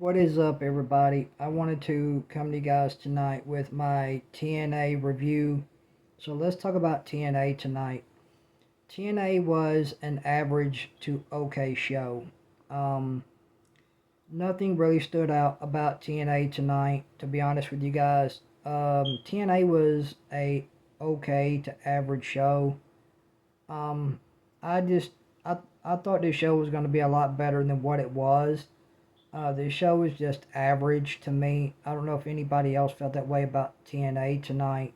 What is up, everybody? I wanted to come to you guys tonight with my TNA review. So let's talk about TNA tonight. TNA was an average to okay show. Um, Nothing really stood out about TNA tonight, to be honest with you guys. TNA was a okay to average show. Um, I just I thought this show was going to be a lot better than what it was. The show was just average to me. I don't know if anybody else felt that way about TNA tonight,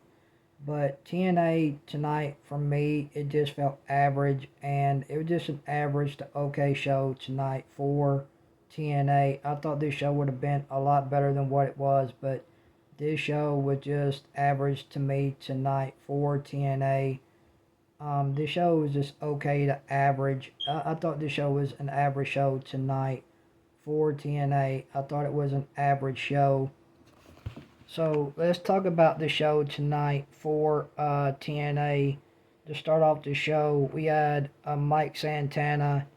but TNA tonight for me, it just felt average, and it was just an average to okay show tonight for TNA. I thought this show would have been a lot better than what it was, but this show was just average to me tonight for TNA. This show was just okay to average. I thought this show was an average show tonight for TNA. I thought it was an average show. So let's talk about the show tonight for TNA. To start off the show, we had Mike Santana.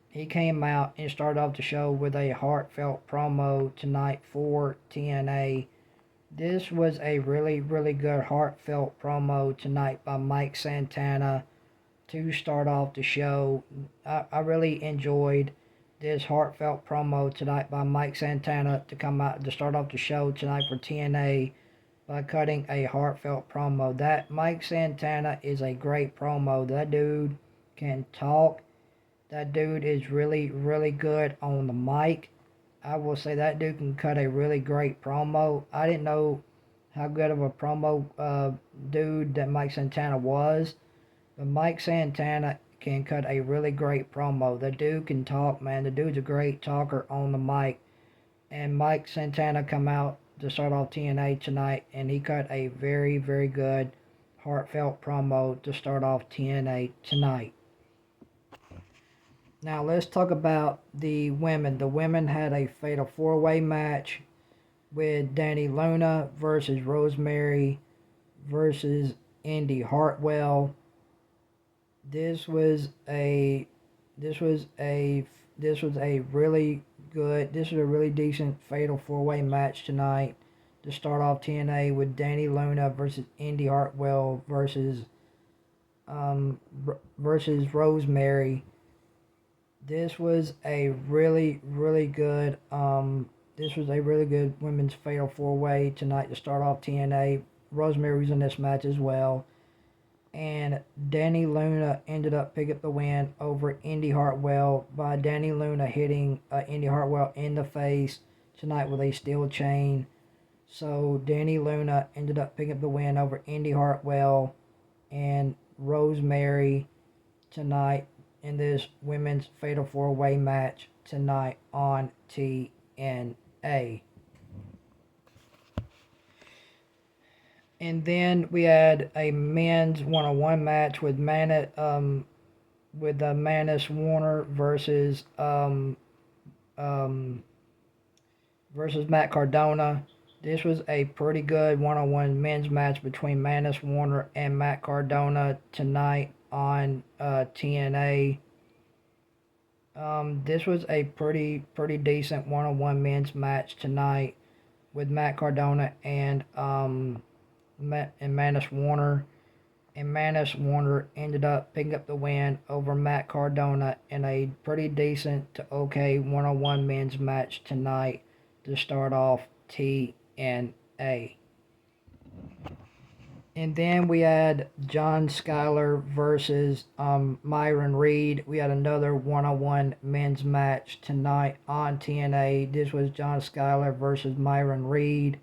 He came out and started off the show with a heartfelt promo tonight for TNA. This was a really, really good heartfelt promo tonight by Mike Santana to start off the show. I really enjoyed this heartfelt promo tonight by Mike Santana to come out to start off the show tonight for TNA by cutting a heartfelt promo. That Mike Santana is a great promo. That dude can talk. That dude is really, really good on the mic. I will say that dude can cut a really great promo. I didn't know how good of a promo dude that Mike Santana was. But Mike Santana can cut a really great promo. The dude can talk, man. The dude's a great talker on the mic. And Mike Santana come out to start off TNA tonight, and he cut a very, very good, heartfelt promo to start off TNA tonight. Now let's talk about the women. The women had a fatal four-way match with Danny Luna versus Rosemary versus Indy Hartwell. This was a this was a this was a really good this was a really decent fatal four-way match tonight to start off TNA with Danny Luna versus Indy Hartwell um versus Rosemary. This was a really good women's fatal four-way tonight to start off TNA. Rosemary was in this match as well, and Danny Luna ended up picking up the win over Indy Hartwell by Danny Luna hitting Indy Hartwell in the face tonight with a steel chain. So Danny Luna ended up picking up the win over Indy Hartwell and Rosemary tonight in this women's fatal four-way match tonight on TNA. And then we had a men's one-on-one match with Manus Warner um, versus Matt Cardona. This was a pretty good one-on-one men's match between Manus Warner and Matt Cardona tonight on TNA. This was a pretty decent one-on-one men's match tonight with Matt Cardona and Manus Warner. And Manus Warner ended up picking up the win over Matt Cardona in a pretty decent to okay one-on-one men's match tonight to start off TNA. And then we had John Schuyler versus Myron Reed. We had another one-on-one men's match tonight on TNA. This was John Schuyler versus Myron Reed.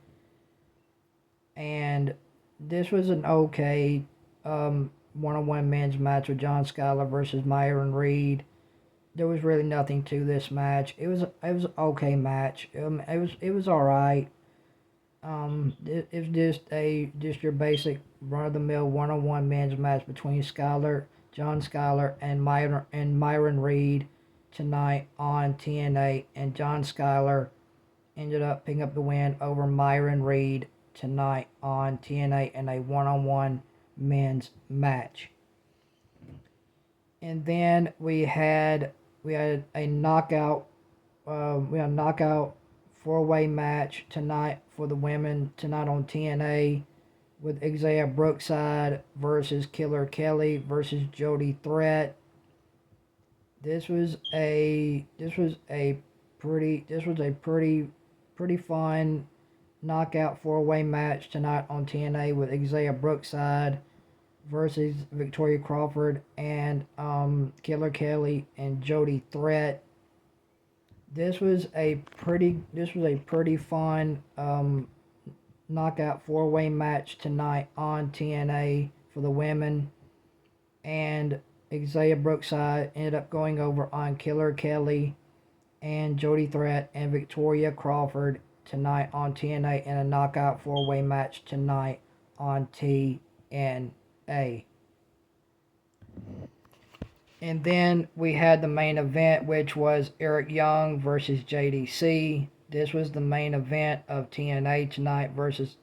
And this was an okay one-on-one men's match with John Schuyler versus Myron Reed. There was really nothing to this match. It was an okay match. It was all right. It was just your basic run-of-the-mill one-on-one men's match between John Schuyler, and Myron Reed tonight on TNA, and John Schuyler ended up picking up the win over Myron Reed tonight on TNA in a one-on-one men's match. And then we had a knockout four-way match tonight for the women tonight on TNA with Isaiah Brookside versus Killer Kelly versus Jody Threat. This was a pretty fun knockout four-way match tonight on TNA with Isaiah Brookside versus Victoria Crawford and Killer Kelly and Jody Threat. This was a pretty fun knockout four-way match tonight on TNA for the women, and Isaiah Brookside ended up going over on Killer Kelly and Jody Threat and Victoria Crawford tonight on TNA in a knockout four-way match tonight on TNA. And then we had the main event, which was Eric Young versus JDC. This was the main event of TNA tonight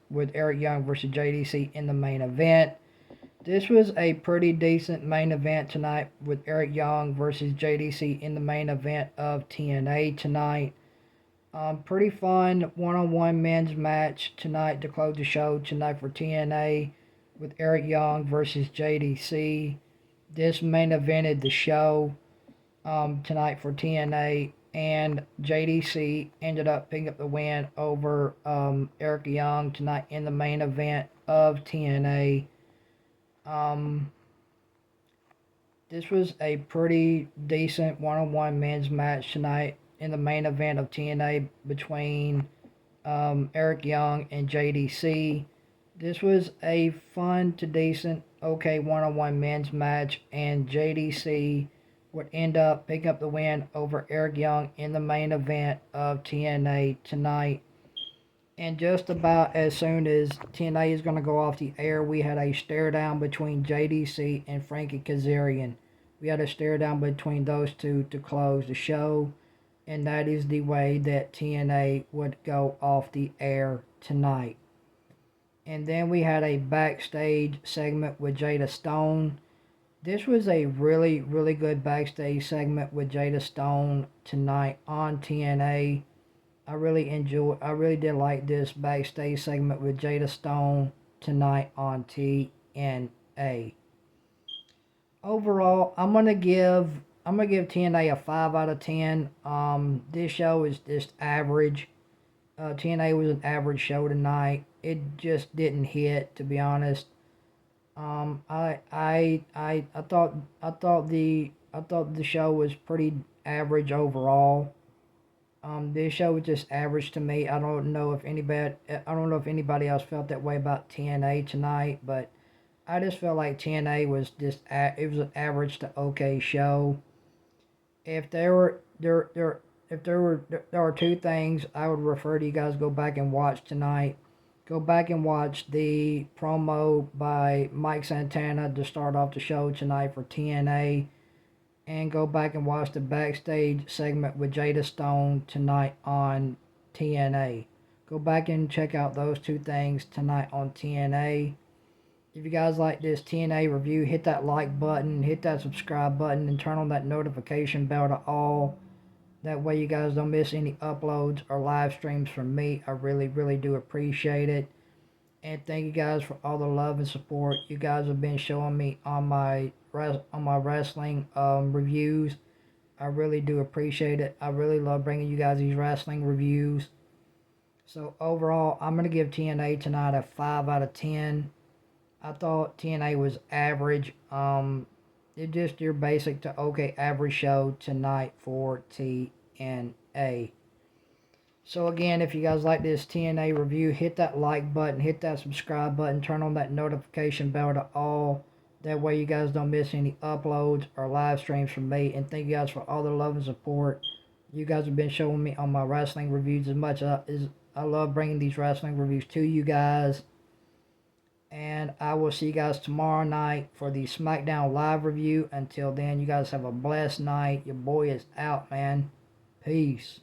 with Eric Young versus JDC in the main event. This was a pretty decent main event tonight with Eric Young versus JDC in the main event of TNA tonight. Pretty fun one-on-one men's match tonight to close the show tonight for TNA with Eric Young versus JDC. This main evented the show tonight for TNA, and JDC ended up picking up the win over Eric Young tonight in the main event of TNA. This was a pretty decent one-on-one men's match tonight in the main event of TNA between Eric Young and JDC. This was a fun to decent, okay one-on-one men's match, and JDC would end up picking up the win over Eric Young in the main event of TNA tonight. And just about as soon as TNA is going to go off the air, we had a stare down between JDC and Frankie Kazarian. We had a stare down between those two to close the show, and that is the way that TNA would go off the air tonight. And then we had a backstage segment with Jada Stone. This was a really, really good backstage segment with Jada Stone tonight on TNA. I really did like this backstage segment with Jada Stone tonight on TNA. Overall, I'm gonna give TNA a 5 out of 10. This show is just average. TNA was an average show tonight. It just didn't hit, to be honest. I thought the show was pretty average overall. This show was just average to me. I don't know if anybody else felt that way about TNA tonight, but I just felt like TNA was it was an average to okay show. If there were two things I would refer to you guys go back and watch tonight. Go back and watch the promo by Mike Santana to start off the show tonight for TNA. And go back and watch the backstage segment with Jada Stone tonight on TNA. Go back and check out those two things tonight on TNA. If you guys like this TNA review, hit that like button, hit that subscribe button, and turn on that notification bell to all. That way you guys don't miss any uploads or live streams from me. I really, really do appreciate it. And thank you guys for all the love and support you guys have been showing me on my wrestling reviews. I really do appreciate it. I really love bringing you guys these wrestling reviews. So overall, I'm going to give TNA tonight a 5 out of 10. I thought TNA was average. It's just your basic to okay average show tonight for TNA. So again, if you guys like this TNA review, hit that like button, hit that subscribe button, turn on that notification bell to all. That way you guys don't miss any uploads or live streams from me. And thank you guys for all the love and support you guys have been showing me on my wrestling reviews. As much as I love bringing these wrestling reviews to you guys. And I will see you guys tomorrow night for the SmackDown Live review. Until then, you guys have a blessed night. Your boy is out, man. Peace.